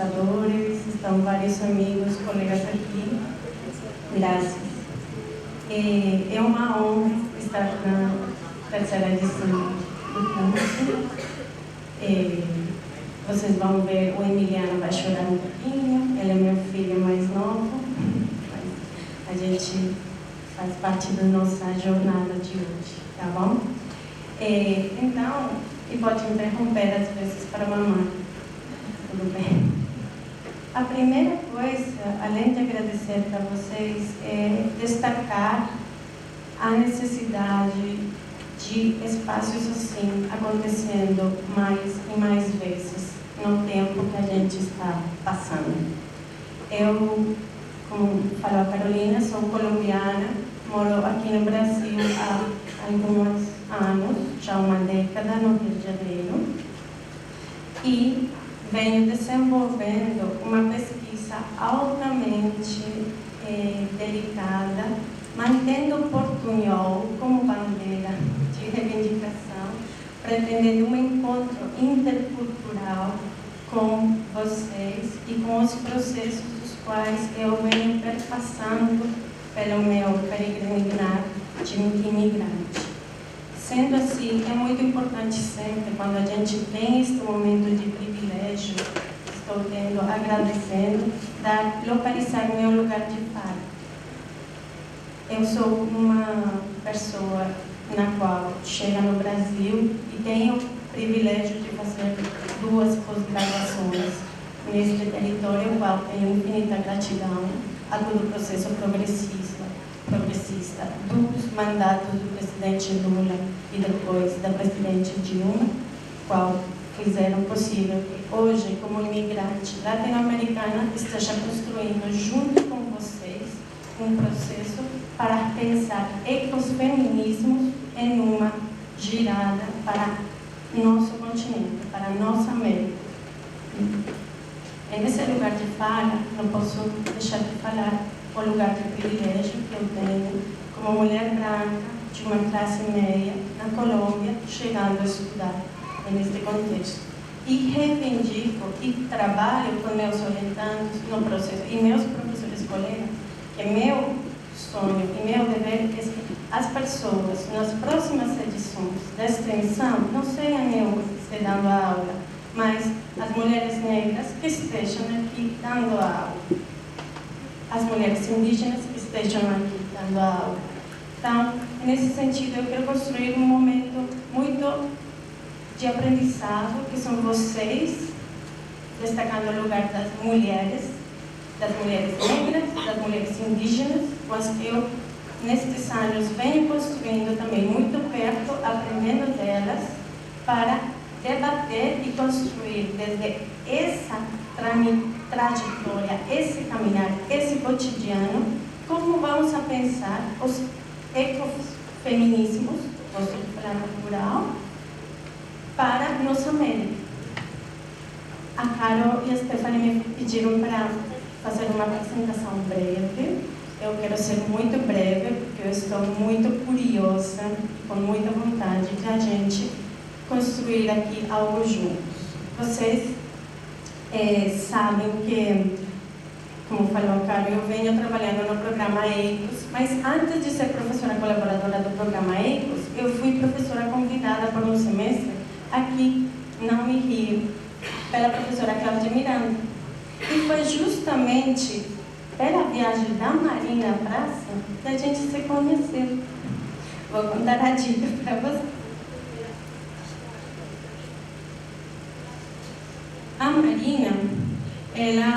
organizadores, estão vários amigos, colegas aqui. Graças. É uma honra estar na terceira edição do curso. Vocês vão ver, o Emiliano vai chorar um pouquinho, ele é meu filho mais novo. A gente faz parte da nossa jornada de hoje, tá bom? Então, e pode interromper às vezes para mamar, tudo bem? A primeira coisa, além de agradecer para vocês, é destacar a necessidade de espaços assim acontecendo mais e mais vezes no tempo que a gente está passando. Eu, como falou a Carolina, sou colombiana, moro aqui no Brasil há alguns anos, já uma década, no Rio de Janeiro, e venho desenvolvendo uma pesquisa altamente delicada, mantendo o portunhol como bandeira de reivindicação, pretendendo um encontro intercultural com vocês e com os processos dos quais eu venho perpassando pelo meu peregrinar de imigrante. Sendo assim, é muito importante sempre, quando a gente tem este momento de privilégio, estou tendo, agradecendo, localizar meu lugar de fala. Eu sou uma pessoa na qual chega no Brasil e tenho o privilégio de fazer 2 pós-graduações neste território, o qual tenho infinita gratidão a todo o processo progressista dos mandatos do presidente Lula e depois da presidente Dilma, qual fizeram possível que hoje, como imigrante latino-americana, esteja construindo junto com vocês um processo para pensar ecofeminismos em uma girada para nosso continente, para nossa América. Nesse lugar de fala, não posso deixar de falar o lugar de privilégio que eu tenho como mulher branca de uma classe média na Colômbia, chegando a estudar neste contexto. E reivindico e trabalho com meus orientandos no processo, e meus professores colegas, que meu sonho e meu dever é que as pessoas, nas próximas edições da extensão, não sejam eu que esteja dando a aula, mas as mulheres negras que estejam aqui dando a aula, as mulheres indígenas que estejam aqui dando a aula. Então, nesse sentido, eu quero construir um momento muito de aprendizado, que são vocês, destacando o lugar das mulheres negras, das mulheres indígenas, com as que eu, nestes anos, venho construindo também muito perto, aprendendo delas, para debater e construir desde essa trajetória, esse caminhar, esse cotidiano, como vamos a pensar os ecofeminismos, gosto de falar plural, para nossa América. A Carol e a Stephanie me pediram para fazer uma apresentação breve. Eu quero ser muito breve, porque eu estou muito curiosa e com muita vontade de a gente construir aqui algo juntos. Vocês sabem que, como falou a Carol, eu venho trabalhando no programa EICOS, mas antes de ser professora colaboradora do programa EICOS, eu fui professora convidada por um semestre aqui na Unirio, pela professora Cláudia Miranda. E foi justamente pela viagem da Marina à praça que a gente se conheceu. Vou contar a dica para vocês. A Marina, ela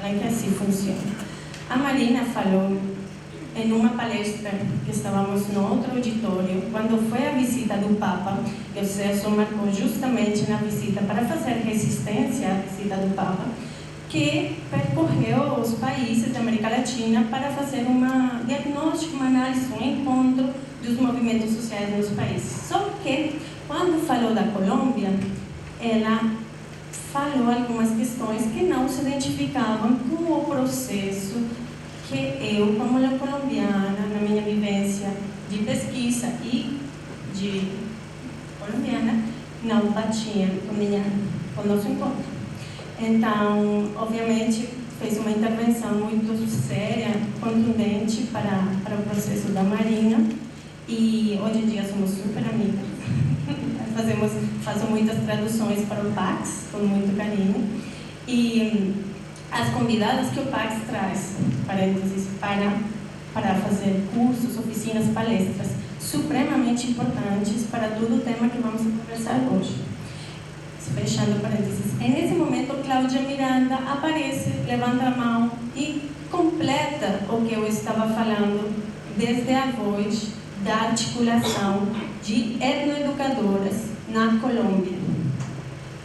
fala que assim funciona. A Marina falou em uma palestra que estávamos no outro auditório, quando foi a visita do Papa, e o Celso marcou justamente na visita para fazer resistência à visita do Papa, que percorreu os países da América Latina para fazer um diagnóstico, uma análise, um encontro dos movimentos sociais nos países. Só que, quando falou da Colômbia, ela falou algumas questões que não se identificavam com o processo que eu, como colombiana, na minha vivência de pesquisa e de colombiana, não batiam com o nosso encontro. Então, obviamente, fez uma intervenção muito séria, contundente para o processo da Marina, e hoje em dia somos super amigas. Faço muitas traduções para o Pax, com muito carinho. E as convidadas que o Pax traz, parênteses, para fazer cursos, oficinas, palestras, supremamente importantes para todo o tema que vamos conversar hoje. Fechando parênteses. E nesse momento, Cláudia Miranda aparece, levanta a mão e completa o que eu estava falando desde a voz da articulação de etnoeducadoras na Colômbia.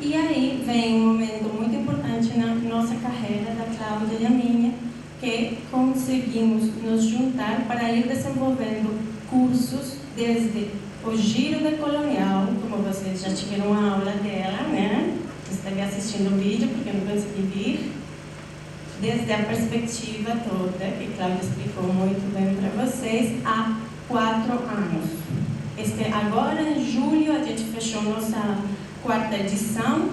E aí vem um momento muito importante na nossa carreira, da Cláudia e a minha, que conseguimos nos juntar para ir desenvolvendo cursos desde o giro decolonial, como vocês já tiveram uma aula dela, né? Esteve assistindo o vídeo porque eu não consegui vir, desde a perspectiva toda, que Cláudia explicou muito bem para vocês, há 4 anos. Agora, em julho, a gente fechou nossa 4ª edição,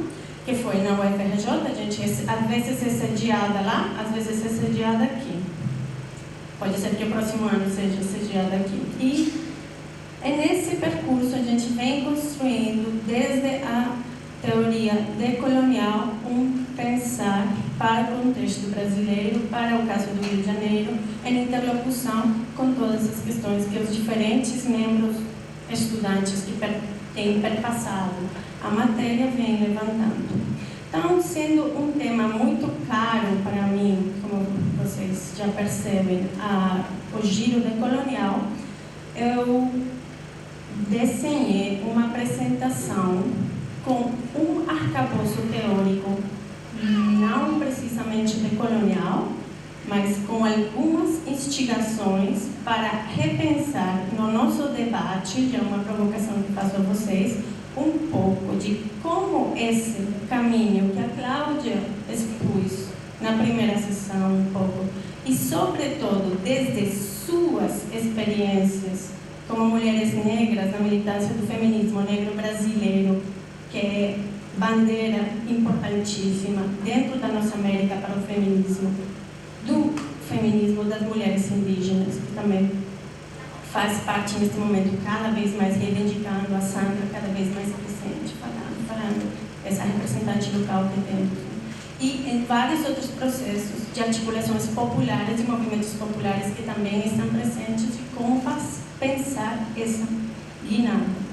que foi na UFRJ. A gente, às vezes, é sediada lá, às vezes é sediada aqui. Pode ser que o próximo ano seja sediada aqui. E nesse percurso, a gente vem construindo, desde a teoria decolonial, um pensar para o contexto brasileiro, para o caso do Rio de Janeiro, em interlocução com todas as questões que os diferentes membros estudantes que têm perpassado a matéria vêm levantando. Então, sendo um tema muito caro para mim, como vocês já percebem, o giro decolonial, eu desenhei uma apresentação com um arcabouço teórico, não precisamente decolonial, mas com algumas instigações para repensar no nosso debate, já uma provocação que faço a vocês, um pouco de como esse caminho que a Cláudia expôs na primeira sessão, um pouco, e sobretudo desde suas experiências como mulheres negras na militância do feminismo negro brasileiro, que é bandeira importantíssima dentro da nossa América para o feminismo, do feminismo das mulheres indígenas, que também faz parte neste momento, cada vez mais reivindicando a Sandra, cada vez mais presente, falando essa representante local que temos. E em vários outros processos de articulações populares, de movimentos populares que também estão presentes, de como pensar essa dinâmica.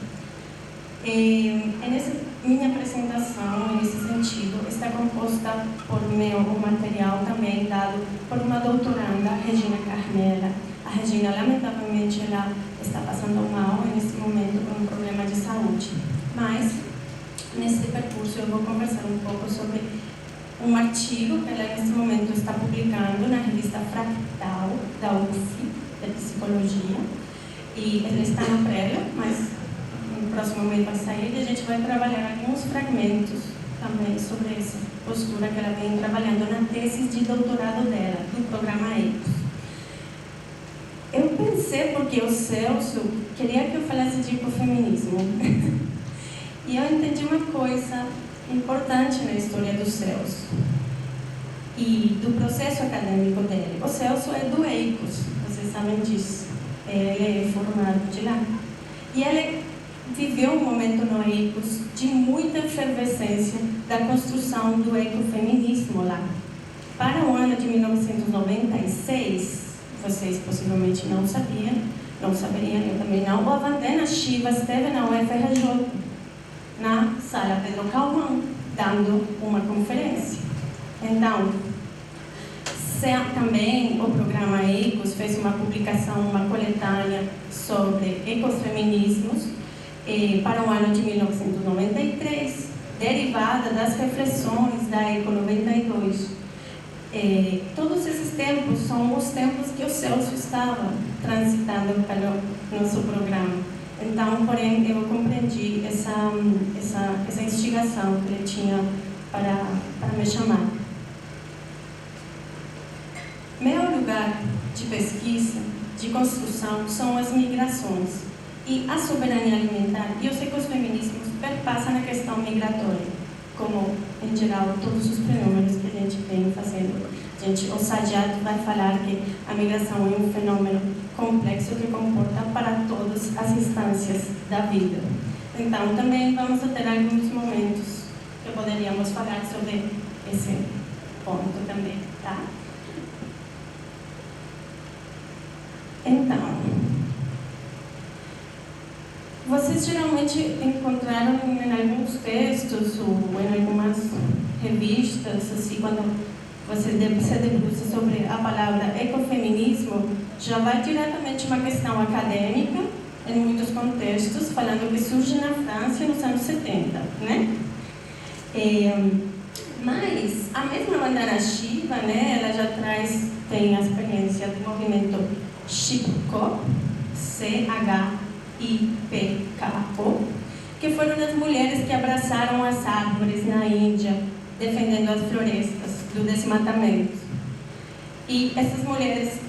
Minha apresentação, nesse sentido, está composta por meu material também dado por uma doutoranda, Regina Carmela. A Regina, lamentavelmente, ela está passando mal nesse momento com um problema de saúde. Mas, nesse percurso, eu vou conversar um pouco sobre um artigo que ela, nesse momento, está publicando na revista Fractal, da UF, de Psicologia. E ele está no prelo, mas no próximo momento vai sair, e a gente vai trabalhar alguns fragmentos também sobre essa postura que ela vem trabalhando na tese de doutorado dela, do programa EICOS. Eu pensei, porque o Celso queria que eu falasse de ecofeminismo, e eu entendi uma coisa importante na história do Celso e do processo acadêmico dele. O Celso é do EICOS, vocês sabem disso, ele é formado de lá. E ele viveu um momento no EICOS de muita efervescência da construção do ecofeminismo lá. Para o ano de 1996, vocês possivelmente não saberiam, eu também não, o Vandana Shiva esteve na UFRJ, na Sala Pedro Calmon, dando uma conferência. Então, também o programa EICOS fez uma publicação, uma coletânea sobre ecofeminismos para o ano de 1993, derivada das reflexões da ECO 92. Todos esses tempos são os tempos que o Celso estava transitando pelo nosso programa. Então, porém, eu compreendi essa instigação que ele tinha para me chamar. Meu lugar de pesquisa, de construção, são as migrações. e a soberania alimentar e os ecofeminismos perpassam a questão migratória, como, em geral, todos os fenômenos que a gente vem fazendo. O Sajjad vai falar que a migração é um fenômeno complexo que comporta para todas as instâncias da vida. Então, também vamos ter alguns momentos que poderíamos falar sobre esse ponto também, tá? Então, vocês geralmente encontraram em alguns textos ou em algumas revistas, assim, quando você se debruça sobre a palavra ecofeminismo, já vai diretamente uma questão acadêmica, em muitos contextos, falando que surge na França nos anos 70, né? Mas a mesma Vandana Shiva, né, ela já tem a experiência do movimento Chipko, C-H-I-P-K-O, que foram as mulheres que abraçaram as árvores na Índia, defendendo as florestas do desmatamento. E essas mulheres,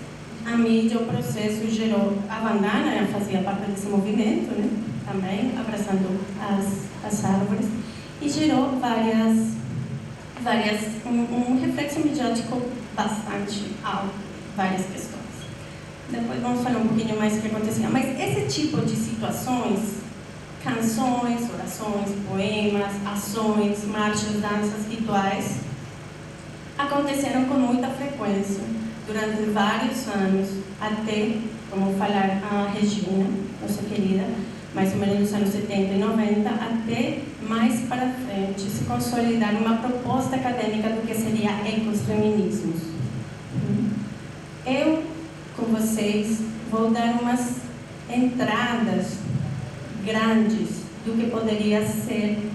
a mídia, o processo gerou, a Vandana fazia parte desse movimento, né, também, abraçando as árvores, e gerou um reflexo mediático bastante alto, várias questões. Depois vamos falar um pouquinho mais do que acontecia. Mas esse tipo de situações, canções, orações, poemas, ações, marchas, danças, rituais, aconteceram com muita frequência durante vários anos, até, como falar a Regina, nossa querida, mais ou menos nos anos 70 e 90, até mais para frente se consolidar uma proposta acadêmica do que seria ecofeminismos. Eu, com vocês, vou dar umas entradas grandes do que poderia ser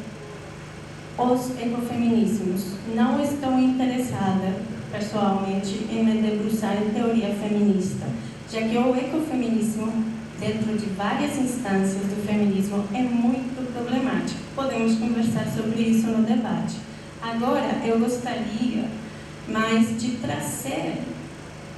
os ecofeminismos. Não estou interessada, pessoalmente, em me debruçar em teoria feminista, já que o ecofeminismo, dentro de várias instâncias do feminismo, é muito problemático. Podemos conversar sobre isso no debate. Agora, eu gostaria mais de trazer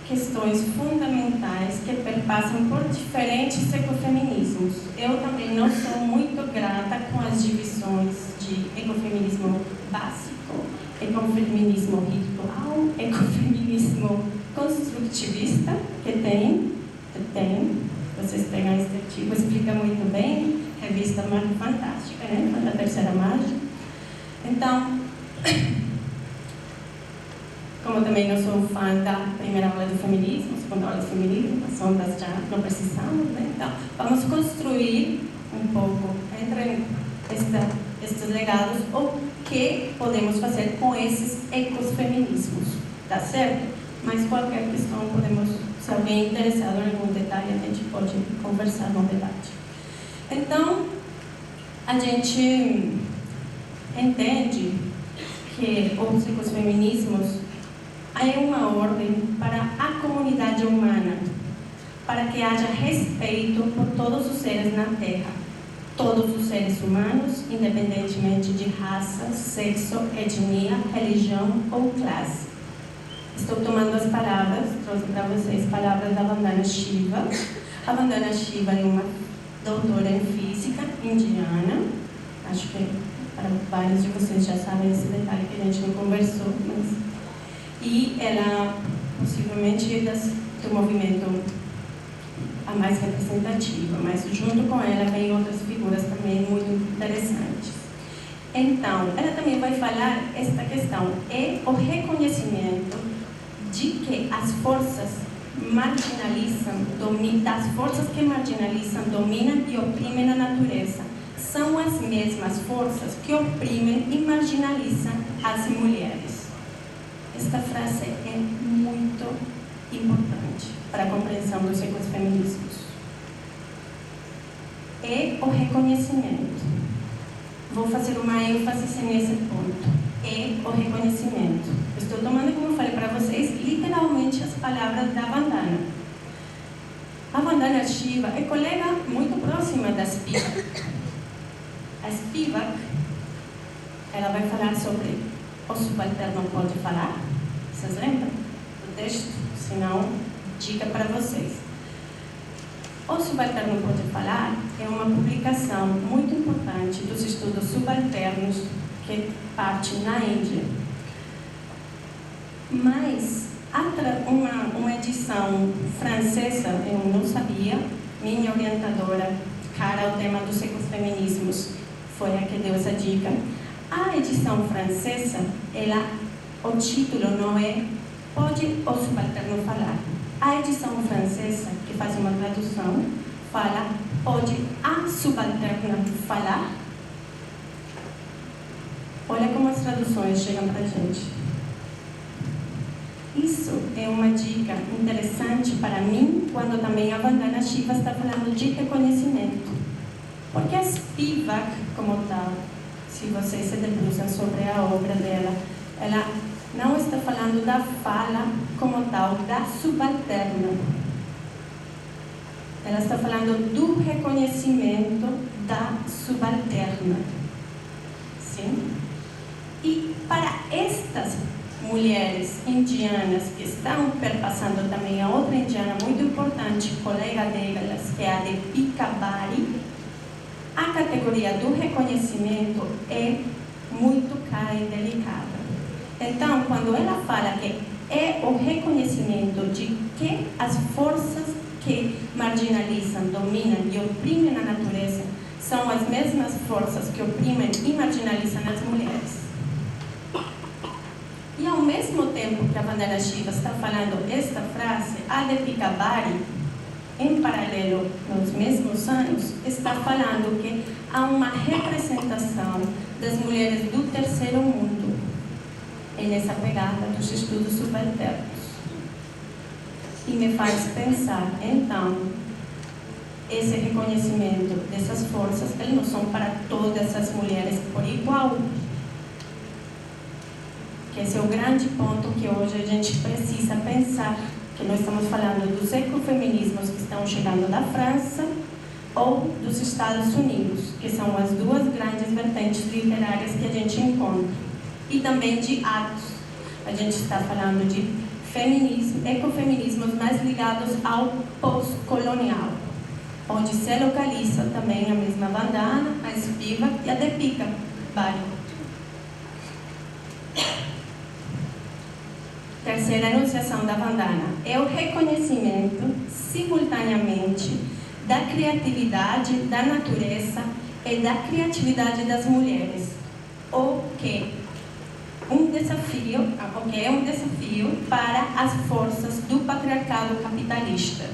questões fundamentais que perpassam por diferentes ecofeminismos. Eu também não sou muito grata com as divisões de ecofeminismo básico, ecofeminismo ritual, ecofeminismo construtivista, que tem. Vocês pegam esse artigo, explica muito bem, revista fantástica, né? Da Terceira Mágica. Então, como também não sou fã da primeira aula de feminismo, segunda aula de feminismo, as ondas já não precisamos, né? Então, vamos construir um pouco entre estes legados o que podemos fazer com esses ecofeminismos, tá certo? Mas qualquer questão podemos, se alguém é interessado em algum detalhe, a gente pode conversar no debate. Então, a gente entende que os ecofeminismos é uma ordem para a comunidade humana, para que haja respeito por todos os seres na Terra, todos os seres humanos, independentemente de raça, sexo, etnia, religião ou classe. Estou tomando as palavras, trouxe para vocês palavras da Vandana Shiva. A Vandana Shiva é uma doutora em física indiana. Acho que para vários de vocês já sabem esse detalhe que a gente não conversou, mas... E ela, possivelmente, do movimento a mais representativa, mas junto com ela vem outras figuras também muito interessantes. Então, ela também vai falar esta questão, é o reconhecimento de que as forças das forças que marginalizam, dominam e oprimem a natureza, são as mesmas forças que oprimem e marginalizam as mulheres. Esta frase é muito importante para a compreensão dos ecofeminismos. É o reconhecimento. Vou fazer uma ênfase nesse ponto. É o reconhecimento. Estou tomando, como eu falei para vocês, literalmente as palavras da Vandana. A Vandana Shiva é colega muito próxima da Spivak. A Spivak, ela vai falar sobre o subalterno pode falar. Vocês lembram do texto? Se não, dica para vocês. O Subalterno Pode Falar é uma publicação muito importante dos estudos subalternos que parte na Índia. Mas uma edição francesa, eu não sabia, minha orientadora, cara ao tema dos ecofeminismos, foi a que deu essa dica. A edição francesa, o título não é Pode o Subalterno Falar. A edição francesa, que faz uma tradução, fala Pode a Subalterna Falar? Olha como as traduções chegam para a gente. Isso é uma dica interessante para mim, quando também a Vandana Shiva está falando de reconhecimento. Porque a Spivak, como tal, se vocês se debruçam sobre a obra dela, ela não está falando da fala como tal, da subalterna. Ela está falando do reconhecimento da subalterna. Sim? E para estas mulheres indianas que estão perpassando também a outra indiana muito importante, colega delas, que é a Deepika Bari, a categoria do reconhecimento é muito cara e delicada. Então, quando ela fala que é o reconhecimento de que as forças que marginalizam, dominam e oprimem a natureza são as mesmas forças que oprimem e marginalizam as mulheres. E ao mesmo tempo que a Vandana Shiva está falando esta frase, a Deepika Bari, em paralelo, nos mesmos anos, está falando que há uma representação das mulheres do terceiro mundo e nessa pegada dos estudos subalternos. E me faz pensar, então, esse reconhecimento dessas forças, eles não são para todas as mulheres por igual. Que esse é o grande ponto que hoje a gente precisa pensar, que nós estamos falando dos ecofeminismos que estão chegando da França ou dos Estados Unidos, que são as duas grandes vertentes literárias que a gente encontra. E também de atos. A gente está falando de feminismo, ecofeminismos mais ligados ao pós-colonial, onde se localiza também a mesma Vandana, a Spivak e a Deepika Bari. Terceira enunciação da Vandana é o reconhecimento, simultaneamente, da criatividade da natureza e da criatividade das mulheres, o que é um desafio para as forças do patriarcado capitalista.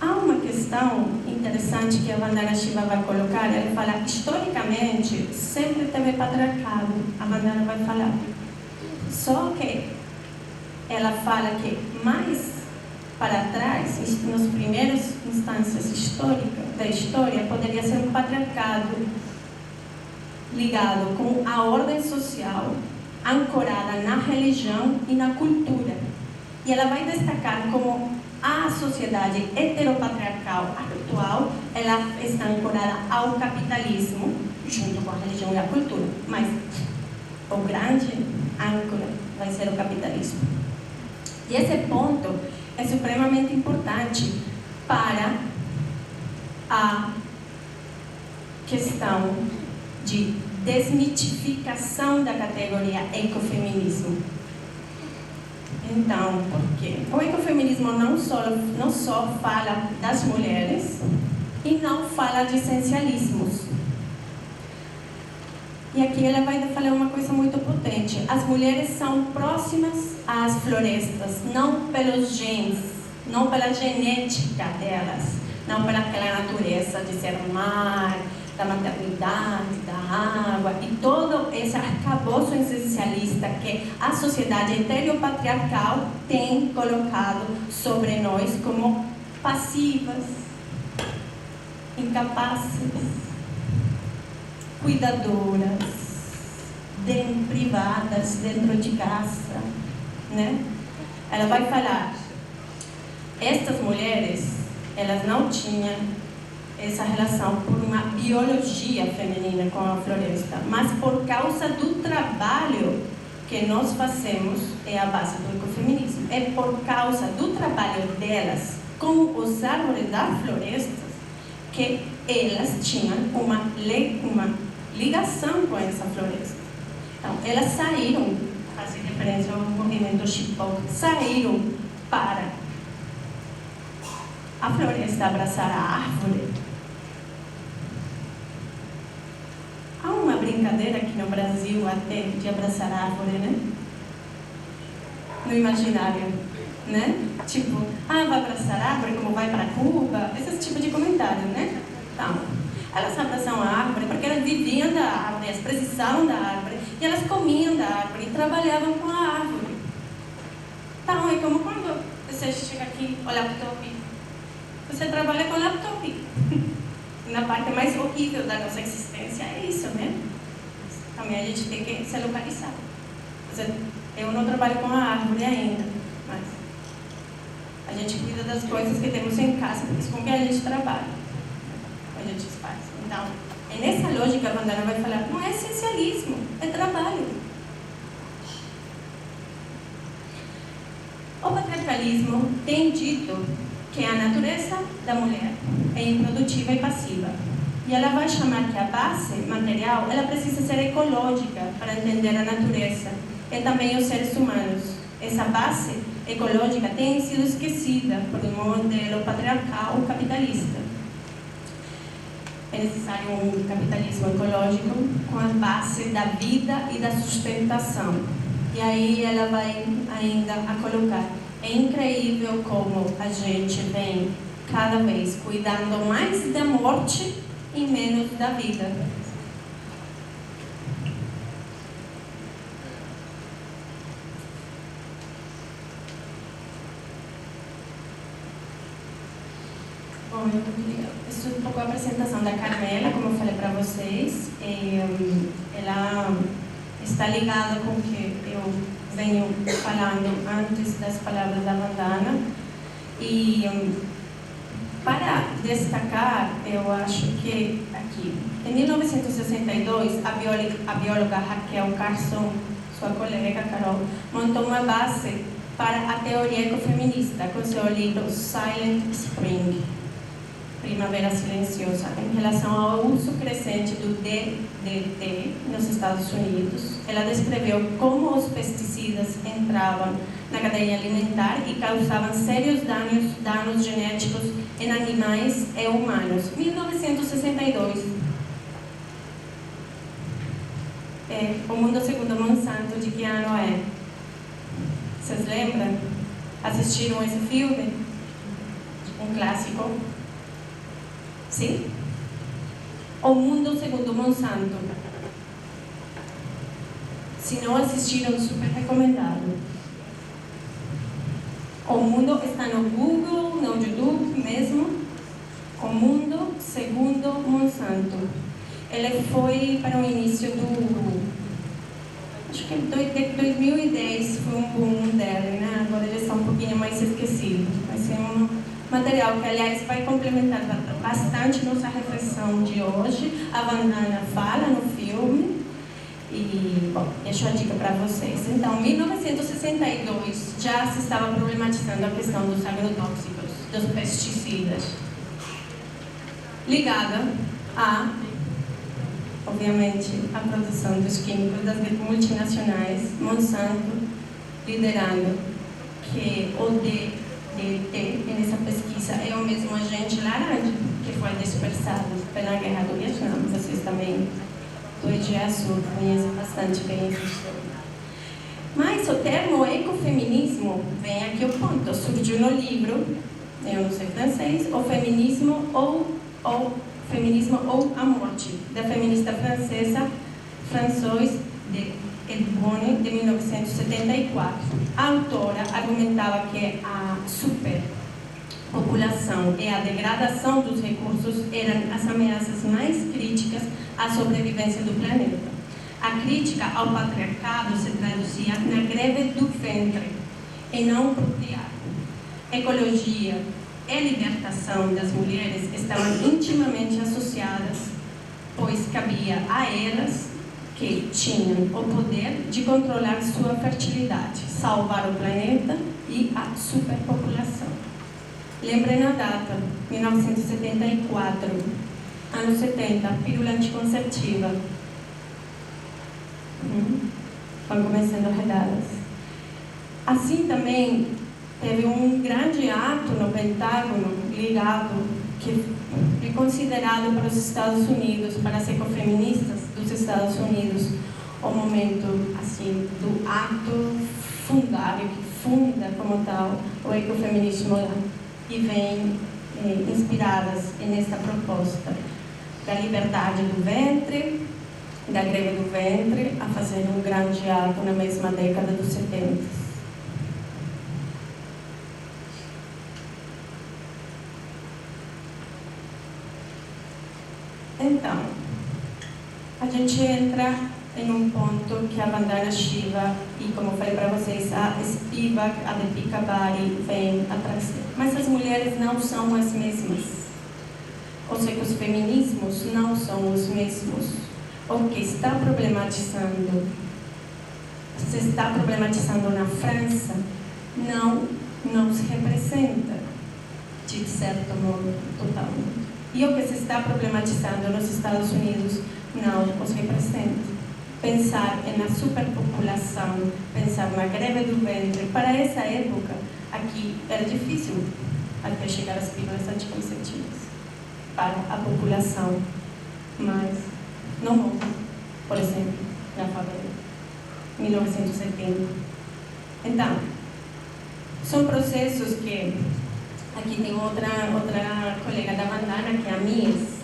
Há uma questão interessante que a Vandana Shiva vai colocar. Ela fala, historicamente, sempre teve patriarcado. A Vandana vai falar. Só que ela fala que mais para trás, nas primeiras instâncias históricas da história, poderia ser um patriarcado ligado com a ordem social, ancorada na religião e na cultura. E ela vai destacar como a sociedade heteropatriarcal atual, ela está ancorada ao capitalismo, junto com a religião e a cultura. Mas o grande âncora vai ser o capitalismo. E esse ponto é supremamente importante para a questão de desmitificação da categoria ecofeminismo. Então, por quê? O ecofeminismo não só fala das mulheres e não fala de essencialismos. E aqui ela vai falar uma coisa muito potente. As mulheres são próximas às florestas, não pelos genes, não pela genética delas, não pelaquela natureza de ser mar, da maternidade, da água e todo esse arcabouço essencialista que a sociedade heteropatriarcal tem colocado sobre nós como passivas, incapazes, cuidadoras, privadas dentro de casa, né? Ela vai falar, estas mulheres, elas não tinham essa relação por uma biologia feminina com a floresta, mas por causa do trabalho que nós fazemos, é a base do ecofeminismo, é por causa do trabalho delas como os árvores das florestas, que elas tinham uma ligação com essa floresta. Então, elas saíram, fazem referência ao movimento Shipok, saíram para a floresta abraçar a árvore. Há uma brincadeira aqui no Brasil até de abraçar a árvore, né? No imaginário, né? Tipo, vai abraçar a árvore como vai para Cuba, esse tipo de comentário, né? Então, elas abraçam a árvore porque elas viviam da árvore, elas precisavam da árvore, e elas comiam da árvore e trabalhavam com a árvore. Então, é como quando você chega aqui, o laptop, você trabalha com laptop. Na parte mais horrível da nossa existência é isso, né? Também a gente tem que se localizar. Eu não trabalho com a árvore ainda, mas a gente cuida das coisas que temos em casa, porque isso com que a gente trabalha, a gente faz. Então, é nessa lógica, a Vandana vai falar, não é essencialismo, é trabalho. O patriarcalismo tem dito que a natureza da mulher é improdutiva e passiva. E ela vai chamar que a base material, ela precisa ser ecológica para entender a natureza e também os seres humanos. Essa base ecológica tem sido esquecida por um modelo patriarcal capitalista. É necessário um capitalismo ecológico com a base da vida e da sustentação. E aí ela vai ainda a colocar: é incrível como a gente vem cada vez cuidando mais da morte e menos da vida. Bom, isso é um pouco a apresentação da Carmela, como eu falei para vocês. Ela está ligada com o que eu venho falando antes das palavras da Vandana. E para destacar, eu acho que aqui, em 1962, a bióloga Raquel Carson, sua colega Carol, montou uma base para a teoria ecofeminista com seu livro Silent Spring, Primavera Silenciosa, em relação ao uso crescente do DDT nos Estados Unidos. Ela descreveu como os pesticidas entravam na cadeia alimentar e causavam sérios danos genéticos em animais e humanos. 1962. O Mundo Segundo Monsanto, de que ano é? Vocês lembram? Assistiram esse filme? Um clássico. Sim? O Mundo Segundo Monsanto. Se não assistiram, super recomendado. O Mundo está no Google, no YouTube mesmo. O Mundo Segundo Monsanto. Ele foi para o início acho que de 2010 foi um boom dele, né? Agora ele está um pouquinho mais esquecido. Vai ser um material que, aliás, vai complementar bastante nossa reflexão de hoje. A Vandana fala no filme. E, bom, deixo a dica para vocês. Então, em 1962, já se estava problematizando a questão dos agrotóxicos, dos pesticidas, ligada a, obviamente, a produção dos químicos das multinacionais, Monsanto liderando que o DDT, nessa pesquisa, é o mesmo agente laranja que foi dispersado pela guerra do Vietnã. Vocês também do Sul conhecem bastante bem essa história. Mas o termo ecofeminismo, vem aqui o ponto, surgiu no livro, eu não sei francês, o feminismo ou a morte, da feminista francesa Françoise de Hellborn, de 1974. A autora argumentava que a superpopulação e a degradação dos recursos eram as ameaças mais críticas à sobrevivência do planeta. A crítica ao patriarcado se traduzia na greve do ventre e não procriar. Ecologia e libertação das mulheres estavam intimamente associadas, pois cabia a elas, que tinham o poder de controlar sua fertilidade, salvar o planeta e a superpopulação. Lembrem a data, 1974, anos 70, pílula anticonceptiva. Vão começando redadas. Assim também, teve um grande ato no Pentágono ligado, que é considerado para os Estados Unidos, para as ecofeministas dos Estados Unidos, o momento assim, do ato fundário, que funda como tal o ecofeminismo lá, e vem inspiradas nesta proposta da liberdade do ventre, da greve do ventre, a fazer um grande ato na mesma década dos 70. Então, a gente entra em um ponto que a Vandana Shiva e, como eu falei para vocês, a Spivak, a Deepika Bari vem atrás. Mas as mulheres não são as mesmas. Ou seja, os feminismos não são os mesmos. O que está problematizando, se está problematizando na França, não se representa, de certo modo, totalmente. E o que se está problematizando nos Estados Unidos não os representa. Pensar na superpopulação, pensar na greve do ventre, para essa época, aqui era difícil até chegar às pílulas anticonceptivas para a população, mas não morre, por exemplo, na favela, 1970. Então, são processos que, aqui tem outra colega da Vandana, que é a Mies,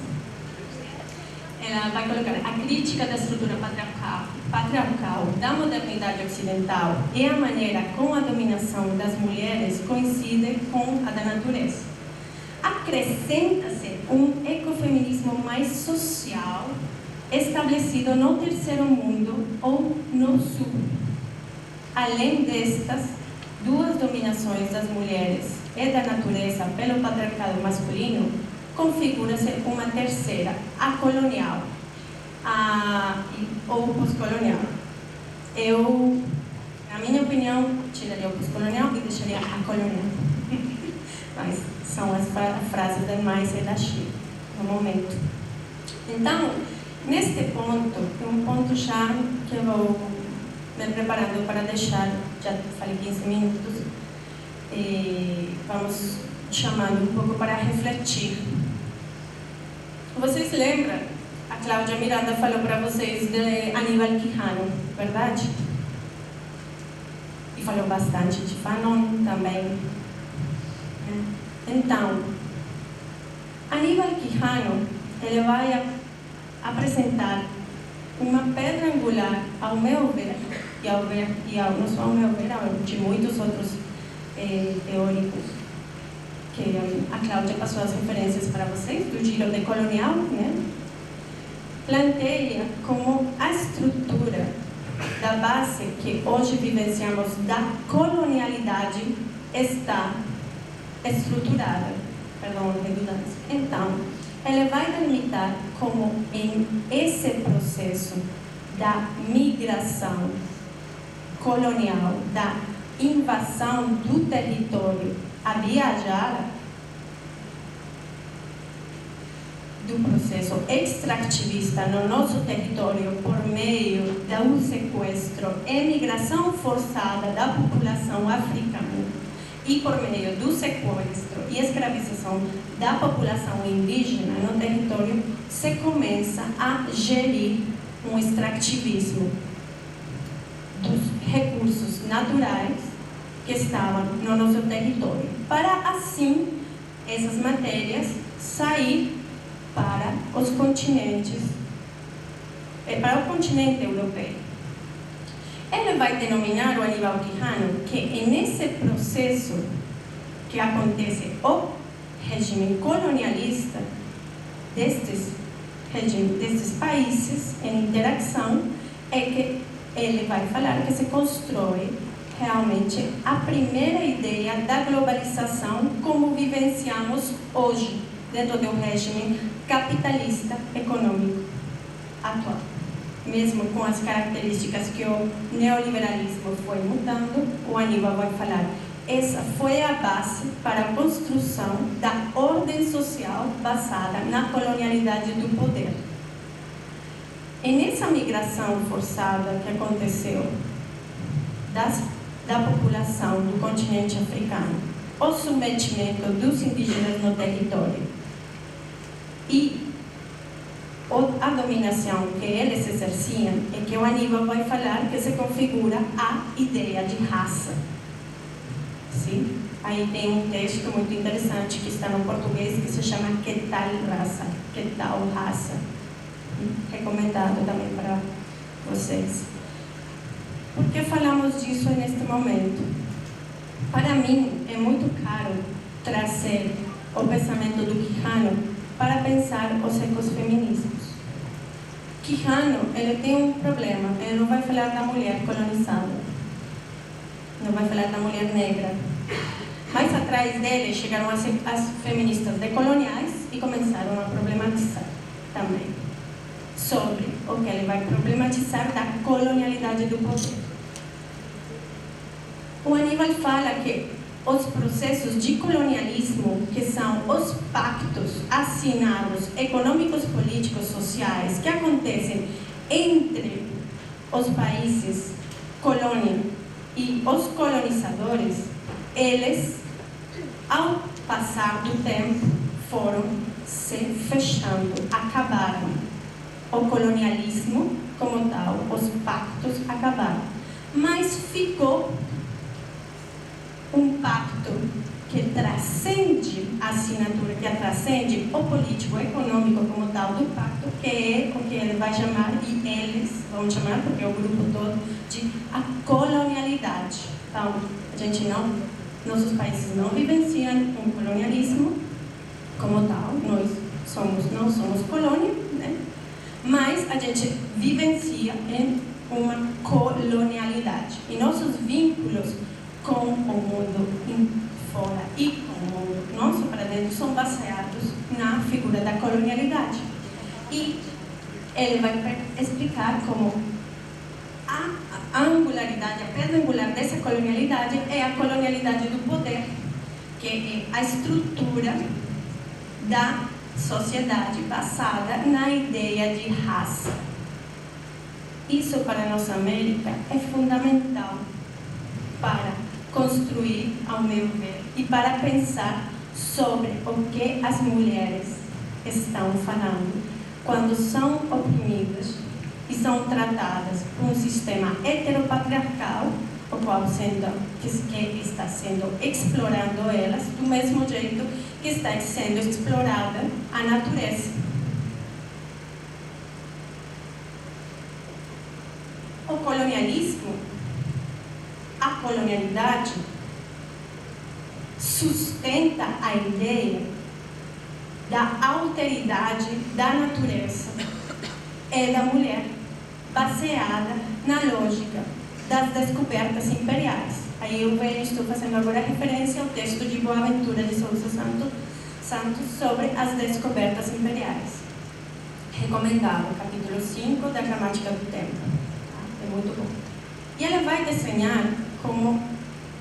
ela vai colocar a crítica da estrutura patriarcal da modernidade ocidental e a maneira como a dominação das mulheres coincide com a da natureza. Acrescenta-se um ecofeminismo mais social, estabelecido no terceiro mundo ou no sul. Além destas duas dominações das mulheres e da natureza pelo patriarcado masculino, configura-se uma terceira, a colonial, ou pós-colonial. Eu, na minha opinião, tiraria o pós-colonial e deixaria a colonial. Mas são as frases da Mais e da Chico, no momento. Então, neste ponto, um ponto já que eu vou me preparando para deixar, já falei 15 minutos, e vamos chamando um pouco para refletir. Vocês lembram? A Cláudia Miranda falou para vocês de Aníbal Quijano, verdade? E falou bastante de Fanon também. Então, Aníbal Quijano, ele vai apresentar uma pedra angular, ao meu ver, não só ao meu ver, de muitos outros teóricos, que a Cláudia passou as referências para vocês, do giro decolonial, né? Planteia como a estrutura da base que hoje vivenciamos da colonialidade está estruturada, perdão, redundância. Então, ela vai delimitar como em esse processo da migração colonial, da invasão do território a viajar, do processo extrativista no nosso território por meio do sequestro e migração forçada da população africana e por meio do sequestro e escravização da população indígena no território, se começa a gerir um extrativismo dos recursos naturais que estavam no nosso território, para assim essas matérias sair para os continentes, para o continente europeu. Ele vai denominar o Aníbal Quijano que nesse processo que acontece o regime colonialista destes países em interação, é que ele vai falar que se constrói realmente a primeira ideia da globalização como vivenciamos hoje dentro do regime capitalista econômico atual. Mesmo com as características que o neoliberalismo foi mudando, o Aníbal vai falar essa foi a base para a construção da ordem social basada na colonialidade do poder. E nessa migração forçada que aconteceu da população do continente africano, o submetimento dos indígenas no território e a dominação que eles exerciam, é que o Aníbal vai falar que se configura a ideia de raça. Sim? Aí tem um texto muito interessante que está no português que se chama Que Tal Raça? Que Tal Raça? Recomendado também para vocês. Por que falamos disso neste momento? Para mim, é muito caro trazer o pensamento do Quijano para pensar os ecofeminismos. Quijano, ele tem um problema, ele não vai falar da mulher colonizada, não vai falar da mulher negra. Mas atrás dele chegaram as feministas decoloniais e começaram a problematizar também sobre o que ele vai problematizar da colonialidade do poder. O Aníbal fala que os processos de colonialismo, que são os pactos assinados econômicos, políticos, sociais, que acontecem entre os países colônia e os colonizadores, eles, ao passar do tempo, foram se fechando, acabaram. O colonialismo, como tal, os pactos acabaram. Mas ficou um pacto que transcende a assinatura, que transcende o político, econômico como tal do pacto, que é o que ele vai chamar, e eles vão chamar, porque é o grupo todo, de a colonialidade. Então, a gente não, nossos países não vivenciam um colonialismo como tal, nós não somos colônia, né? Mas a gente vivencia em uma colonialidade. E nossos vínculos com o mundo fora e com o mundo nosso para dentro são baseados na figura da colonialidade. E ele vai explicar como a angularidade, a pedra angular dessa colonialidade é a colonialidade do poder, que é a estrutura da sociedade basada na ideia de raça. Isso para a nossa América é fundamental para construir, ao meu ver, e para pensar sobre o que as mulheres estão falando quando são oprimidas e são tratadas por um sistema heteropatriarcal, o qual que está sendo explorando elas do mesmo jeito que está sendo explorada a natureza. O colonialismo, a colonialidade, sustenta a ideia da alteridade da natureza e da mulher, baseada na lógica das descobertas imperiais. Aí eu estou fazendo agora referência ao texto de Boaventura de Sousa Santos sobre as descobertas imperiais. Recomendado, capítulo 5 da Gramática do Tempo. É muito bom. E ele vai desenhar como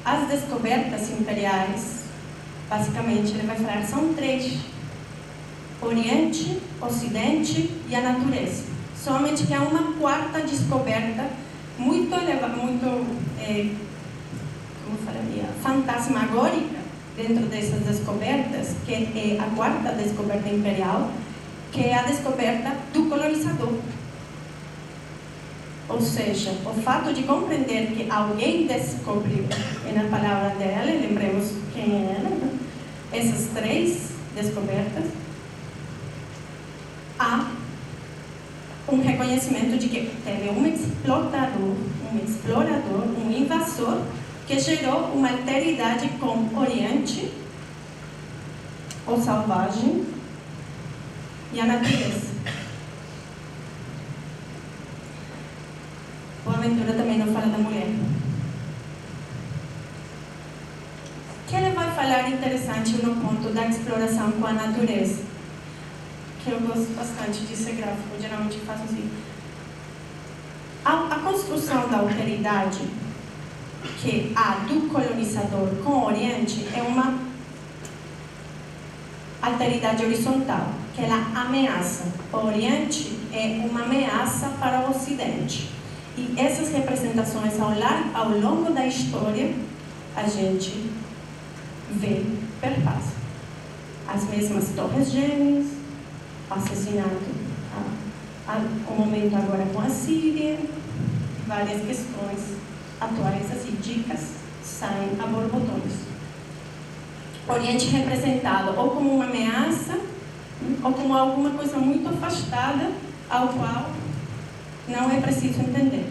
as descobertas imperiais, basicamente, ele vai falar, são três: Oriente, Ocidente e a natureza. Somente que há uma quarta descoberta muito elevada, como falaria, fantasmagórica dentro dessas descobertas, que é a quarta descoberta imperial, que é a descoberta do colonizador. Ou seja, o fato de compreender que alguém descobriu, e na palavra dela, lembremos quem era, né? Essas três descobertas, há um reconhecimento de que teve um explorador, um invasor, que gerou uma alteridade com o Oriente, o selvagem e a natureza. Boaventura também não fala da mulher. O que ele vai falar interessante no ponto da exploração com a natureza? Que eu gosto bastante desse gráfico, geralmente faço assim. A construção da alteridade que há do colonizador com o Oriente é uma alteridade horizontal, que ela ameaça. O Oriente é uma ameaça para o Ocidente. E essas representações ao longo da história, a gente vê perpassa. As mesmas torres gêmeas, o assassinato, o momento agora com a Síria, várias questões atuais, assim, dicas saem a borbotões. Oriente representado ou como uma ameaça, ou como alguma coisa muito afastada, ao qual não é preciso entender.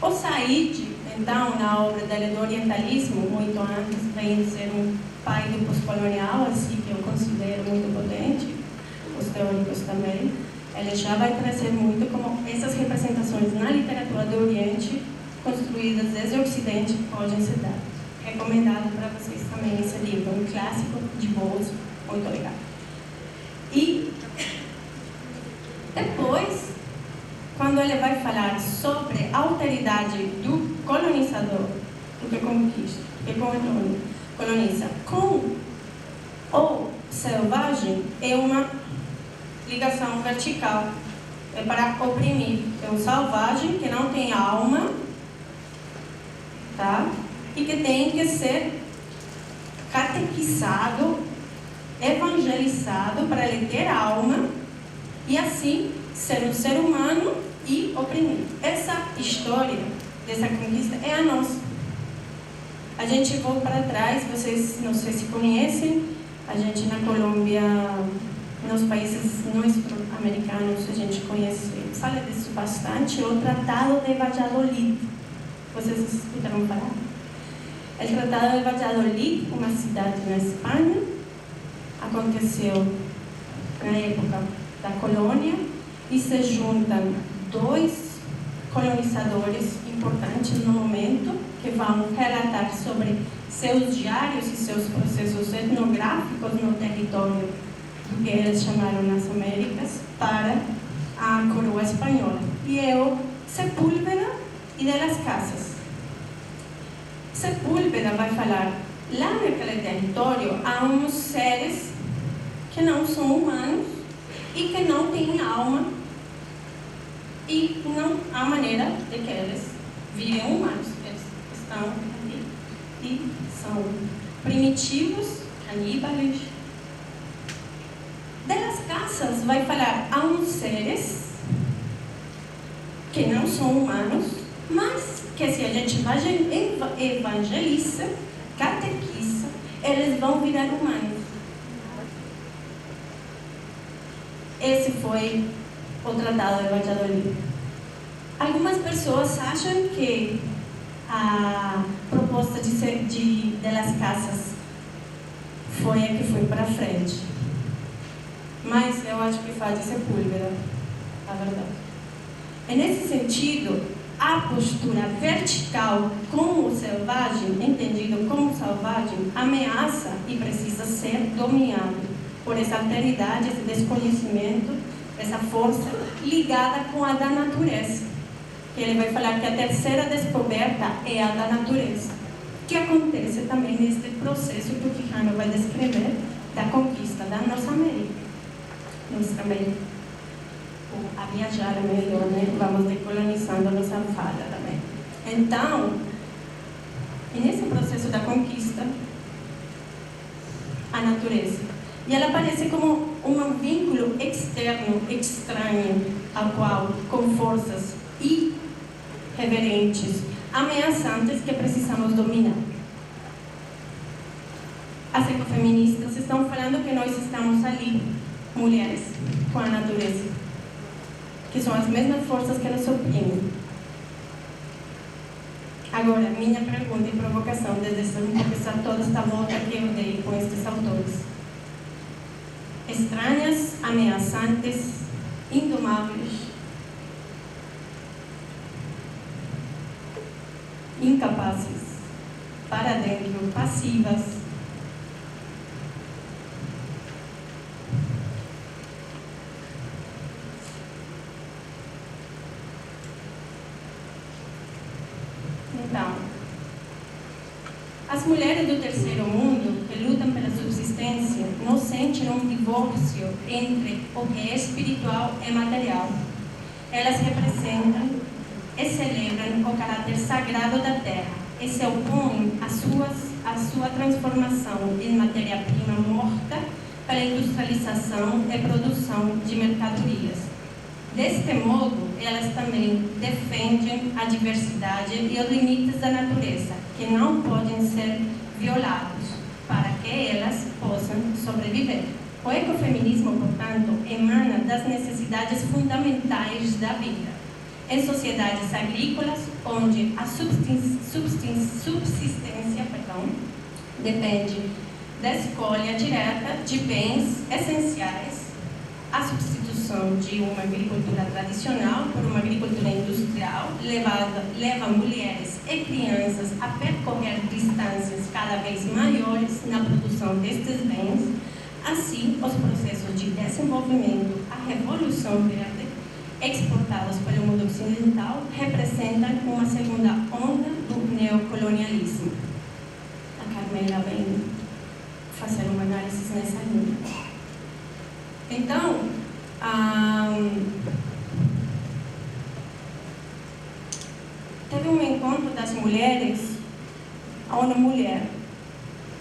O Said, então, na obra dele do orientalismo, muito antes, vem ser um pai do pós-colonial, assim, que eu considero muito potente, os teóricos também, ele já vai trazer muito como essas representações na literatura do Oriente, construídas desde o Ocidente, podem ser dadas. Recomendado para vocês também esse livro, um clássico de bolso, muito legal. E depois, quando ele vai falar sobre a alteridade do colonizador, do que conquista, do que coloniza, com o selvagem, é uma ligação vertical, é para oprimir. É um selvagem que não tem alma, tá? E que tem que ser catequizado, evangelizado para ele ter alma e assim ser um ser humano e oprimir. Essa história dessa conquista é a nossa. A gente volta para trás, vocês não sei se conhecem, a gente na Colômbia, nos países americanos, a gente conhece, fala disso bastante, o Tratado de Valladolid. Vocês escutaram falar? O Tratado de Valladolid, uma cidade na Espanha, aconteceu na época da colônia e se juntam dois colonizadores importantes no momento que vão relatar sobre seus diários e seus processos etnográficos no território do que eles chamaram nas Américas para a coroa espanhola. E é o Sepúlveda e de las Casas. Sepúlveda vai falar, lá naquele território há uns seres que não são humanos e que não têm alma e não há maneira de que eles virem humanos. Eles estão ali e são primitivos, caníbales. De las Casas vai falar, há uns seres que não são humanos, mas que se a gente evangeliza, catequiza, eles vão virar humanos. Esse foi o Tratado de Valladolid. Algumas pessoas acham que a proposta de las Casas foi a que foi para frente. Mas eu acho que faz de Sepúlveda, a verdade. E nesse sentido, a postura vertical com o selvagem, entendido como selvagem, ameaça e precisa ser dominado por essa alteridade, esse desconhecimento, essa força ligada com a da natureza. Que ele vai falar que a terceira descoberta é a da natureza, que acontece também neste processo que o Quijano vai descrever da conquista da nossa América. Nós também, a viajar melhor, né? Vamos decolonizando a nossa fala também. Então, nesse processo da conquista, a natureza. E ela aparece como um vínculo externo, estranho, ao qual, com forças irreverentes, ameaçantes que precisamos dominar. As ecofeministas estão falando que nós estamos ali, mulheres, com a natureza, que são as mesmas forças que nos oprimem. Agora, minha pergunta e provocação, desde começar toda esta volta que eu dei com estes autores. Estranhas, ameaçantes, indomáveis, incapazes, para dentro, passivas. Então, mulheres do terceiro mundo que lutam pela subsistência não sentem um divórcio entre o que é espiritual e material. Elas representam e celebram o caráter sagrado da terra e se opõem à sua transformação em matéria-prima morta pela industrialização e produção de mercadorias. Deste modo, elas também defendem a diversidade e os limites da natureza, que não podem ser violados, para que elas possam sobreviver. O ecofeminismo, portanto, emana das necessidades fundamentais da vida. Em sociedades agrícolas, onde a subsistência depende da escolha direta de bens essenciais, a substituição de uma agricultura tradicional por uma agricultura industrial leva mulheres e crianças a percorrer distâncias cada vez maiores na produção destes bens. Assim, os processos de desenvolvimento, a revolução verde, exportados pelo mundo ocidental, representam uma segunda onda do neocolonialismo. A Carmela vem fazer uma análise nessa linha. Então, teve um encontro das mulheres, a ONU Mulher,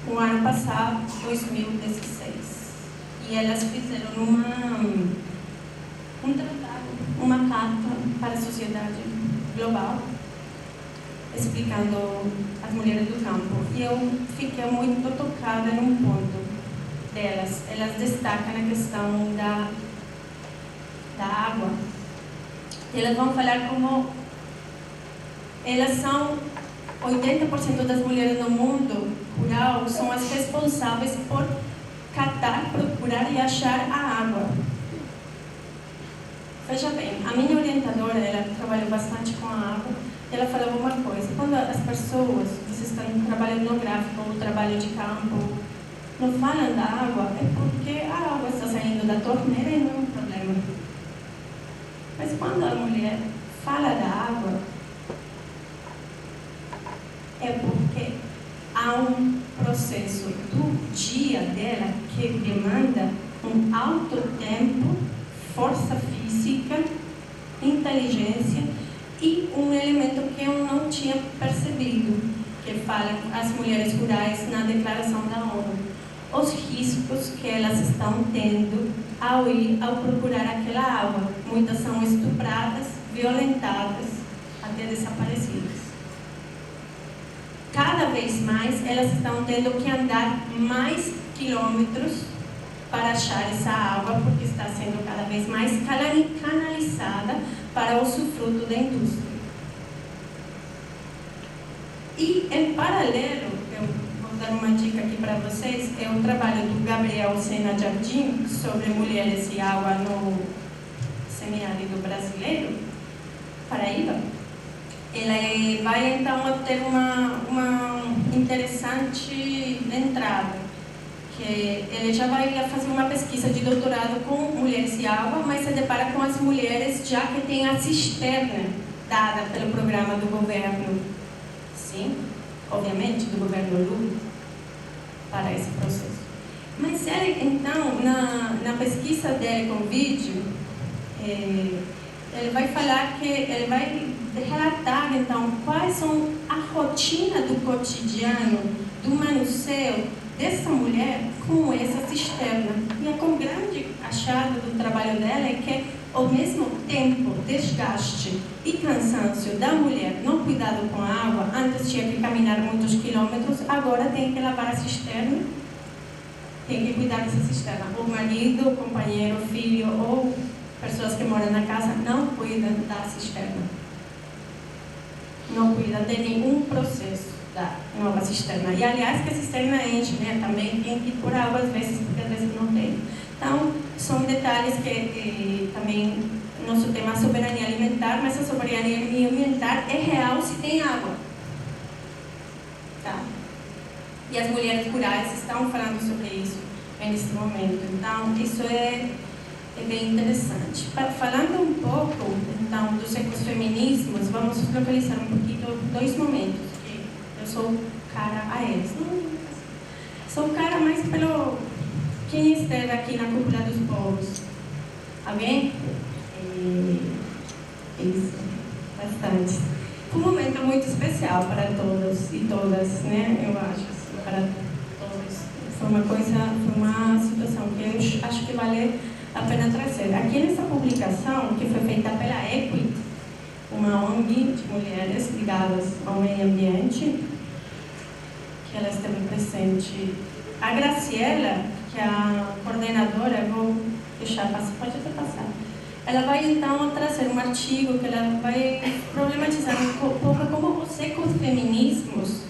no ano passado, 2016, e elas fizeram um tratado, uma carta para a sociedade global, explicando as mulheres do campo. E eu fiquei muito tocada num ponto delas. Elas destacam a questão da água. Elas vão falar como elas são 80% das mulheres no mundo rural são as responsáveis por catar, procurar e achar a água. Veja bem, a minha orientadora, ela trabalhou bastante com a água, e ela falava uma coisa: quando as pessoas que estão em trabalho etnográfico ou trabalho de campo não falam da água, é porque a água está saindo da torneira e não é um problema. Mas quando a mulher fala da água, é porque há um processo do dia dela que demanda um alto tempo, força física, inteligência e um elemento que eu não tinha percebido, que fala as mulheres rurais na declaração da ONU. Os riscos que elas estão tendo ao procurar aquela água. Muitas são estupradas, violentadas, até desaparecidas. Cada vez mais elas estão tendo que andar mais quilômetros para achar essa água, porque está sendo cada vez mais canalizada para o usufruto da indústria. E, em paralelo, eu vou dar uma dica aqui para vocês, é o trabalho do Gabriel Sena Jardim sobre mulheres e água no semiárido brasileiro, Paraíba. Ele vai, então, ter uma interessante entrada, que ele já vai fazer uma pesquisa de doutorado com mulheres e água, mas se depara com as mulheres já que tem a cisterna dada pelo programa do governo, sim, obviamente, do governo Lula, para esse processo. Mas ele, então, na pesquisa dele com vídeo, ele vai falar que ele vai relatar, então, quais são a rotina do cotidiano, do manuseio dessa mulher com essa cisterna. E com grande achado do trabalho dela é que, ao mesmo tempo, desgaste e cansaço da mulher no cuidado com a água, antes tinha que caminhar muitos quilômetros, agora tem que lavar a cisterna, tem que cuidar dessa cisterna. O marido, o companheiro, o filho ou pessoas que moram na casa não cuidam da cisterna. Não cuidam de nenhum processo da nova cisterna. E, aliás, que a cisterna enche, né? Também tem que ir por água às vezes, porque às vezes não tem. Então, são detalhes que também nosso tema é soberania alimentar, mas a soberania alimentar é real se tem água. Tá? E as mulheres rurais estão falando sobre isso nesse momento. Então, isso é bem interessante. Falando um pouco, então, dos ecofeminismos, vamos localizar um pouquinho dois momentos que eu sou cara a eles. Não, sou cara mais pelo quem esteve aqui na Cúpula dos Povos. Alguém? Isso, bastante. Foi um momento muito especial para todos e todas, né? Eu acho, assim, para todos. Foi uma situação que eu acho que vale a pena trazer. Aqui nessa publicação, que foi feita pela Equity, uma ONG de mulheres ligadas ao meio ambiente, que ela esteve presente. A Graciela, que é a coordenadora, vou deixar passar, pode até passar. Ela vai então trazer um artigo que ela vai problematizar um pouco como os ecofeminismos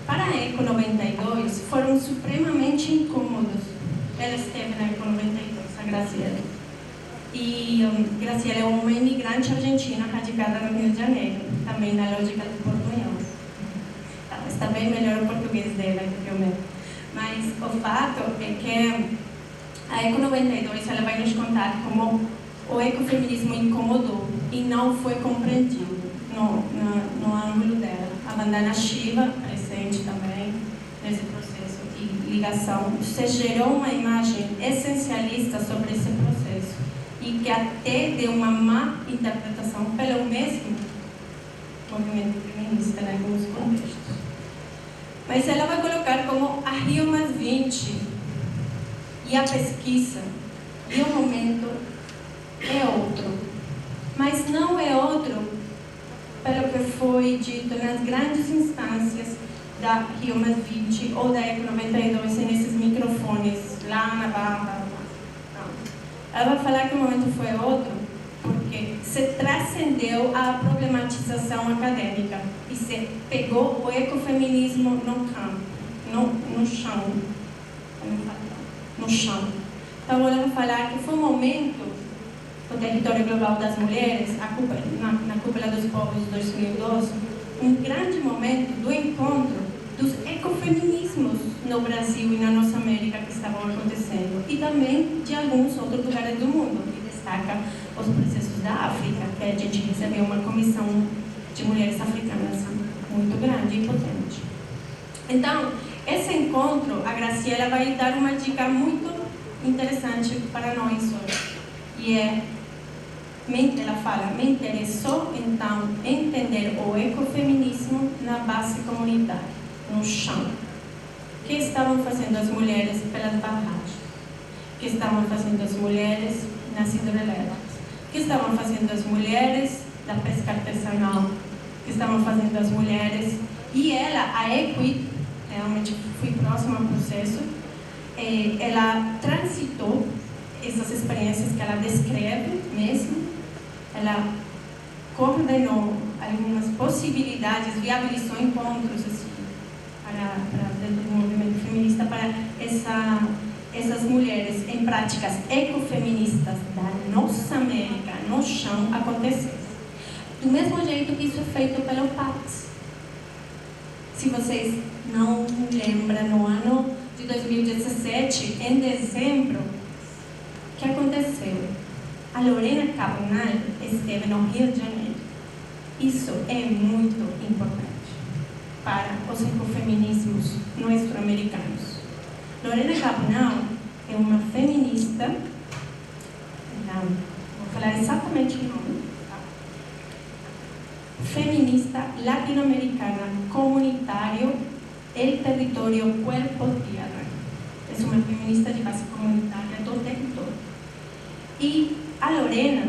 para a Eco 92 foram supremamente incômodos. Ela esteve na Eco 92, a Graciela. E Graciela é uma imigrante argentina radicada no Rio de Janeiro, também na lógica do portunhol. Está bem melhor o português dela que o meu. Mas o fato é que a Eco 92 ela vai nos contar como o ecofeminismo incomodou e não foi compreendido no ângulo dela. A Vandana Shiva, presente também nesse processo de ligação, se gerou uma imagem essencialista sobre esse processo e que até deu uma má interpretação pelo mesmo movimento feminista em alguns contextos. Mas ela vai colocar como a Rio + 20 e a pesquisa e o momento é outro, mas não é outro pelo que foi dito nas grandes instâncias da Rio + 20 ou da Eco 92 nesses microfones lá na Barra. Não. Ela vai falar que o momento foi outro porque se transcendeu a problematização acadêmica e se pegou o ecofeminismo no campo, no chão. No chão. Então ela vai falar que foi um momento, o Território Global das Mulheres, na Cúpula dos Povos de 2012, um grande momento do encontro dos ecofeminismos no Brasil e na nossa América que estavam acontecendo, e também de alguns outros lugares do mundo, que destaca os processos da África, que a gente recebeu uma comissão de mulheres africanas muito grande e potente. Então, esse encontro, a Graciela vai dar uma dica muito interessante para nós hoje, e ela fala, me interessou então entender o ecofeminismo na base comunitária, no chão. O que estavam fazendo as mulheres pelas barragens? O que estavam fazendo as mulheres nas hidrelétricas? O que estavam fazendo as mulheres da pesca artesanal? O que estavam fazendo as mulheres? E ela, a Equity, realmente fui próxima ao processo, ela transitou essas experiências que ela descreve mesmo. Ela coordenou algumas possibilidades, viabilizou encontros assim, para dentro do movimento feminista para essas mulheres em práticas ecofeministas da nossa América, no chão, acontecer. Do mesmo jeito que isso é feito pelo PAX. Se vocês não lembram, no ano de 2017, em dezembro, o que aconteceu? A Lorena Cabral esteve no Rio de Janeiro. Isso é muito importante para os ecofeminismos norte-americanos. Lorena Cabral é uma feminista, vou falar exatamente o nome, feminista latino-americana comunitário, el território cuerpo tierra. É uma feminista de base comunitária do território. E a Lorena,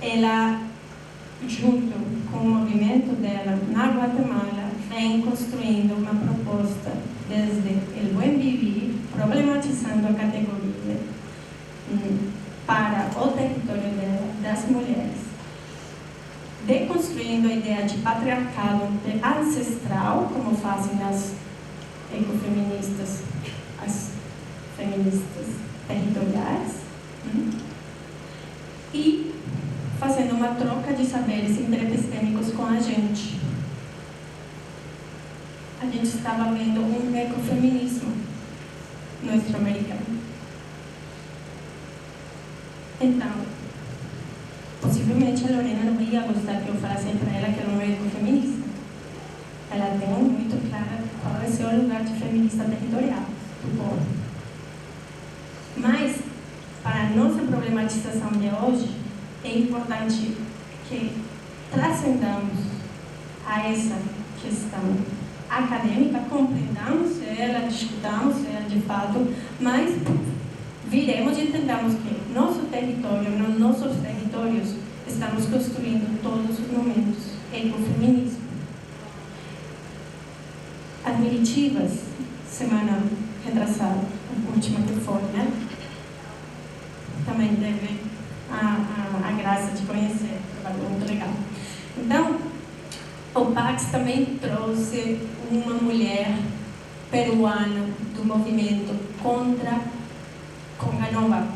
ela, junto com o movimento dela na Guatemala, vem construindo uma proposta desde o buen vivir, problematizando a categoria para o território dela, das mulheres, deconstruindo a ideia de patriarcado ancestral, como fazem as ecofeministas, as feministas territoriais, e fazendo uma troca de saberes interepistêmicos com a gente. A gente estava vendo um ecofeminismo norte-americano. Então, possivelmente a Lorena não ia gostar que eu falasse para ela que ela não é ecofeminista. Ela tem muito conquista territorial do povo. Mas, para a nossa problematização de hoje, é importante que transcendamos a essa questão acadêmica, compreendamos ela, discutamos ela de fato, mas viremos e entendamos que nosso território, nos nossos territórios, estamos construindo todos os momentos ecofeminismo. As Miritivas, semana retrasada, a última que foi, né? Também teve a graça de conhecer, foi muito legal. Então, o Pax também trouxe uma mulher peruana do movimento contra Conga Nova.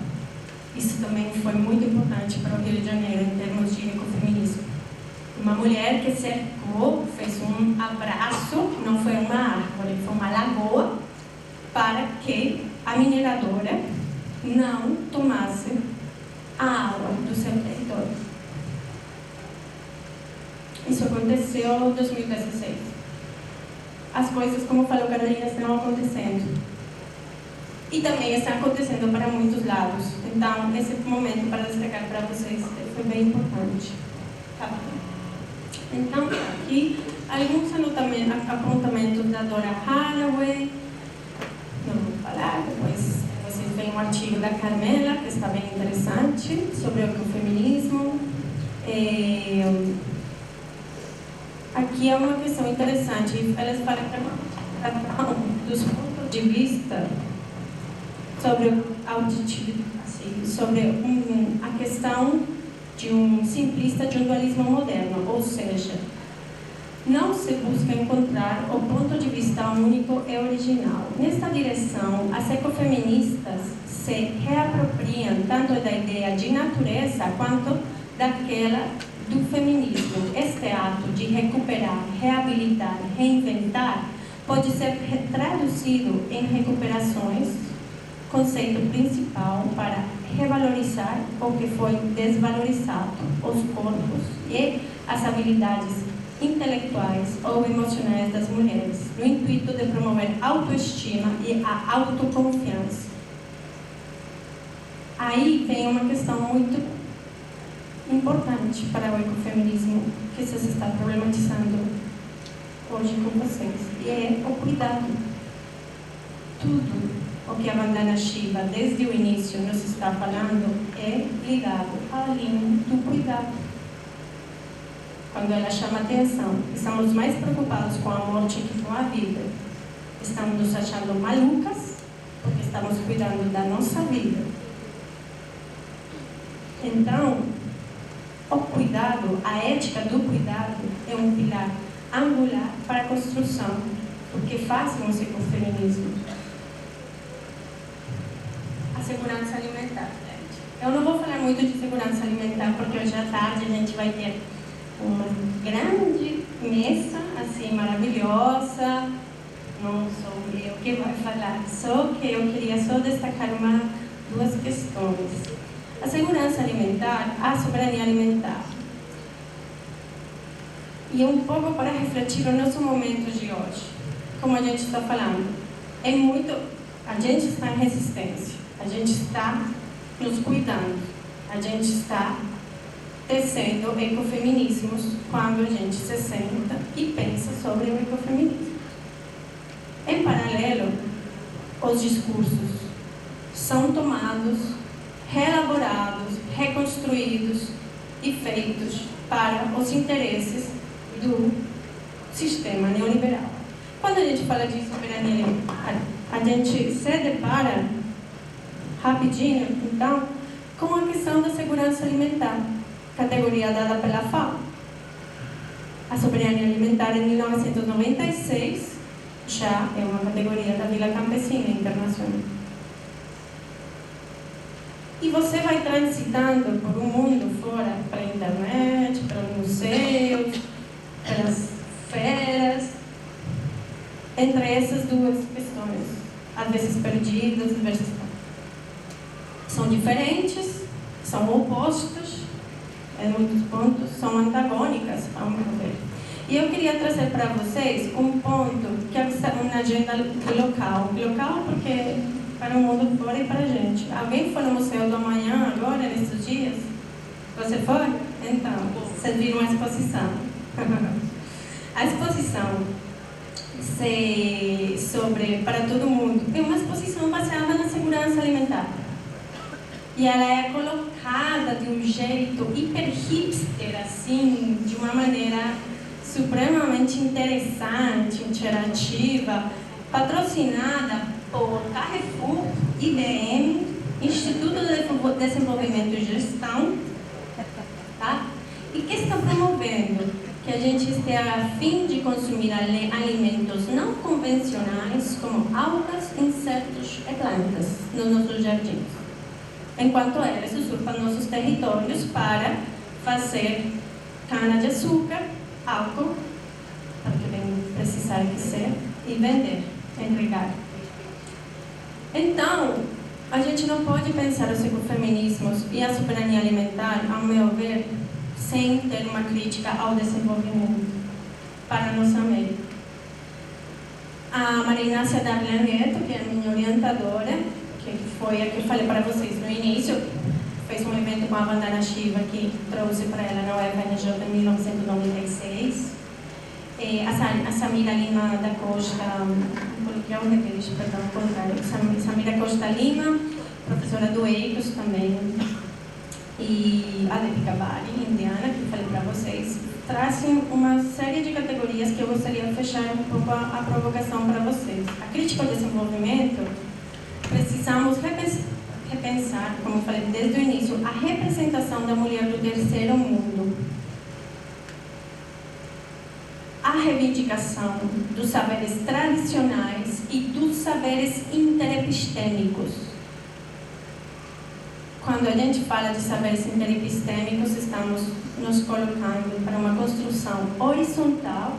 Isso também foi muito importante para o Rio de Janeiro em termos de ecofeminismo. Uma mulher que cercou, fez um abraço, não foi uma árvore, foi uma lagoa, para que a mineradora não tomasse a água do seu território. Isso aconteceu em 2016. As coisas, como falou Carolina, estão acontecendo. E também está acontecendo para muitos lados. Então, esse momento para destacar para vocês foi bem importante. Tá bom? Então, aqui, alguns apontamentos da Dora Haraway. Não vou falar, depois vocês veem um artigo da Carmela, que está bem interessante, sobre o ecofeminismo. Aqui é uma questão interessante. Elas falam dos pontos de vista sobre sobre a questão de um simplista de um dualismo moderno, ou seja, não se busca encontrar o ponto de vista único e original. Nesta direção, as ecofeministas se reapropriam tanto da ideia de natureza quanto daquela do feminismo. Este ato de recuperar, reabilitar, reinventar pode ser traduzido em recuperações, conceito principal para revalorizar o que foi desvalorizado, os corpos e as habilidades intelectuais ou emocionais das mulheres, no intuito de promover a autoestima e a autoconfiança. Aí vem uma questão muito importante para o ecofeminismo que se está problematizando hoje com vocês, e é o cuidado. Tudo o que a Vandana Shiva, desde o início, nos está falando é ligado à linha do cuidado. Quando ela chama atenção, estamos mais preocupados com a morte que com a vida. Estamos nos achando malucas porque estamos cuidando da nossa vida. Então, o cuidado, a ética do cuidado, é um pilar angular para a construção, porque fazem o ecofeminismo. A segurança alimentar, gente. Eu não vou falar muito de segurança alimentar, porque hoje à tarde a gente vai ter uma grande mesa, assim, maravilhosa. Não sou eu que vai falar, só que eu queria só destacar duas questões. A segurança alimentar, a soberania alimentar. E um pouco para refletir o nosso momento de hoje. Como a gente está falando, a gente está em resistência, a gente está nos cuidando, a gente está tecendo ecofeminismos quando a gente se senta e pensa sobre o ecofeminismo. Em paralelo, os discursos são tomados, reelaborados, reconstruídos e feitos para os interesses do sistema neoliberal. Quando a gente fala de soberania alimentar, a gente se depara rapidinho, então, com a questão da segurança alimentar, categoria dada pela FAO. A soberania alimentar, em 1996, já é uma categoria da Vila Campesina Internacional. E você vai transitando por um mundo fora, pela internet, pelos museus, pelas feiras, entre essas duas questões, às vezes perdidas, às vezes são diferentes, são opostos, em muitos pontos, são antagônicas, ao meu ver. E eu queria trazer para vocês um ponto que é uma agenda local. Local porque para o mundo fora e para a gente. Alguém foi no Museu do Amanhã agora, nesses dias? Você foi? Então, vocês viram a exposição. A exposição sobre para todo mundo é uma exposição baseada na segurança alimentar. E ela é colocada de um jeito hiper hipster, assim, de uma maneira supremamente interessante, interativa, patrocinada por Carrefour, IBM, Instituto de Desenvolvimento e Gestão, tá? E que está promovendo que a gente esteja a fim de consumir alimentos não convencionais, como algas, insetos e plantas, nos nossos jardins, enquanto eles usurpam nossos territórios para fazer cana-de-açúcar, álcool, porque bem precisar que ser, e vender, entregar. Então, a gente não pode pensar os ecofeminismos e a soberania alimentar, ao meu ver, sem ter uma crítica ao desenvolvimento para a nossa América. A Maria Inácia Darlan Neto, que é a minha orientadora, que foi a que eu falei para vocês no início, fez um evento com a Vandana Shiva que trouxe para ela na UFRJ em 1996. A Samira Lima da Costa, Samira Costa Lima, professora do EICOS também, e a Deepika Bali, indiana, que eu falei para vocês, trazem uma série de categorias que eu gostaria de fechar um pouco a provocação para vocês. A crítica ao desenvolvimento, precisamos repensar, como eu falei desde o início, a representação da mulher do terceiro mundo. A reivindicação dos saberes tradicionais e dos saberes interepistêmicos. Quando a gente fala de saberes interepistêmicos, estamos nos colocando para uma construção horizontal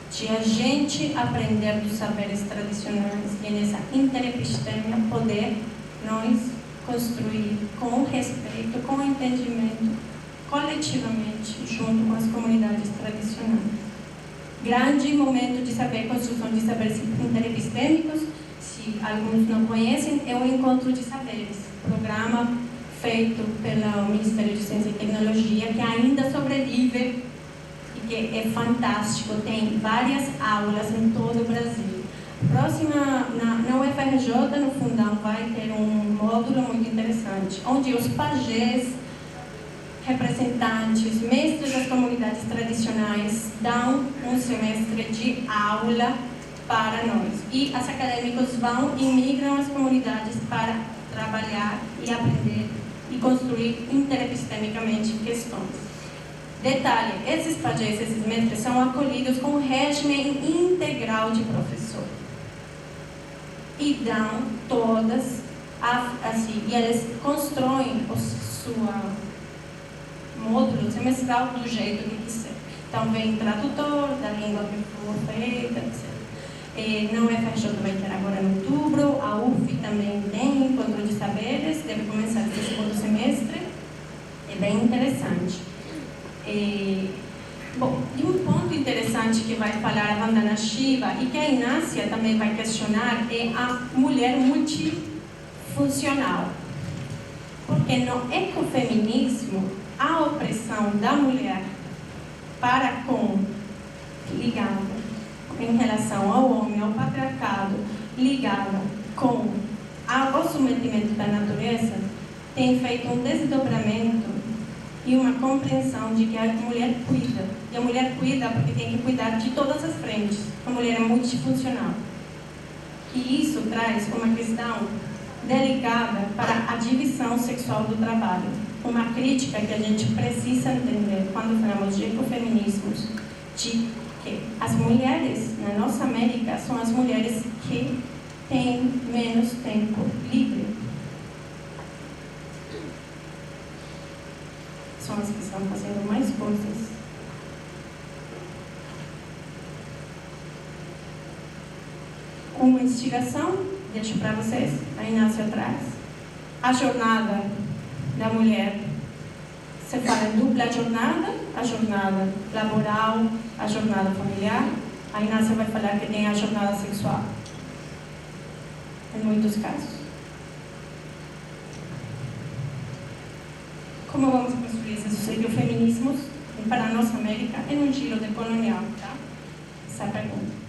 de a gente aprender dos saberes tradicionais e nessa interepistêmia poder nós construir com respeito, com entendimento, coletivamente, junto com as comunidades tradicionais. Grande momento de saber, construção de saberes interepistêmicos, se alguns não conhecem, é o Encontro de Saberes, programa feito pelo Ministério de Ciência e Tecnologia, que ainda sobrevive e que é fantástico, tem várias aulas em todo o Brasil. Próxima, na UFRJ, no Fundão, vai ter um módulo muito interessante, onde os pajés, representantes, mestres das comunidades tradicionais dão um semestre de aula para nós. E os acadêmicos vão e migram as comunidades para trabalhar e aprender e construir interepistemicamente questões. Detalhe, esses pajés, esses mestres são acolhidos com um regime integral de professor. E dão todas, assim, e eles constroem sua módulo semestral do jeito que quiser. Então, vem tradutor da língua que for feita, etc. Na UFRJ vai ter agora em outubro, a UF também tem Encontro de Saberes, deve começar esse segundo semestre, é bem interessante. Bom, e um ponto interessante que vai falar a Vandana Shiva e que a Inácia também vai questionar é a mulher multifuncional. Porque no ecofeminismo, a opressão da mulher para com, ligada em relação ao homem, ao patriarcado, ligada com o submetimento da natureza, tem feito um desdobramento e uma compreensão de que a mulher cuida. E a mulher cuida porque tem que cuidar de todas as frentes. A mulher é multifuncional. E isso traz uma questão delicada para a divisão sexual do trabalho. Uma crítica que a gente precisa entender quando falamos de ecofeminismos, de que as mulheres na nossa América são as mulheres que têm menos tempo livre. São as que estão fazendo mais coisas. Uma instigação, deixo para vocês, a Inácia traz. A jornada da mulher Você fala em dupla jornada, a jornada laboral, a jornada familiar. A Inácia vai falar que tem a jornada sexual, em muitos casos. Como vamos construir esse sucedido feminismos para a nossa América em um giro decolonial, tá? Essa é a pergunta.